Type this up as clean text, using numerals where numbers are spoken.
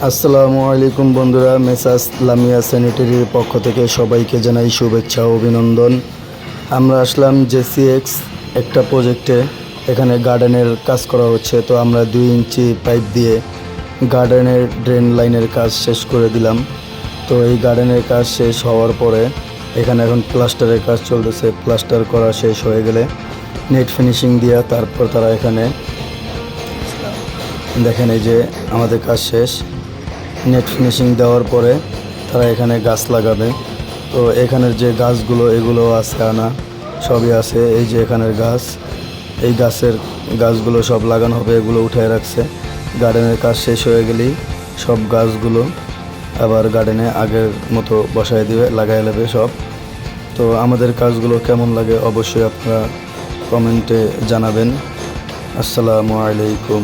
আসসালামু আলাইকুম বন্ধুরা, মেসাস লামিয়া স্যানিটারির পক্ষ থেকে সবাইকে জানাই শুভেচ্ছা ও অভিনন্দন। আমরা আসলাম জেসিএক্স একটা প্রজেক্টে। এখানে গার্ডেনের কাজ করা হচ্ছে, তো আমরা 2 ইঞ্চি পাইপ দিয়ে গার্ডেনের ড্রেন লাইনের কাজ শেষ করে দিলাম। তো এই গার্ডেনের কাজ শেষ হওয়ার পরে এখানে এখন প্লাস্টারের কাজ চলতেছে। প্লাস্টার করা শেষ হয়ে গেলে নেট ফিনিশিং দেওয়া, তারপর তারা এখানে দেখেন এই যে আমাদের কাজ শেষ। নেট ফিনিশিং দেওয়ার পরে তারা এখানে গাছ লাগাবে। তো এখানের যে গাছগুলো এগুলো আছে আনা, সবই আছে। এই যে এখানের গাছ, এই গাছগুলো সব লাগানো হবে, এগুলো উঠায় রাখছে। গার্ডেনের কাজ শেষ হয়ে গেলেই সব গাছগুলো আবার গার্ডেনে আগের মতো বসায় দিবে, লাগাই নেবে সব। তো আমাদের কাজগুলো কেমন লাগে অবশ্যই আপনারা কমেন্টে জানাবেন। আসসালামু আলাইকুম।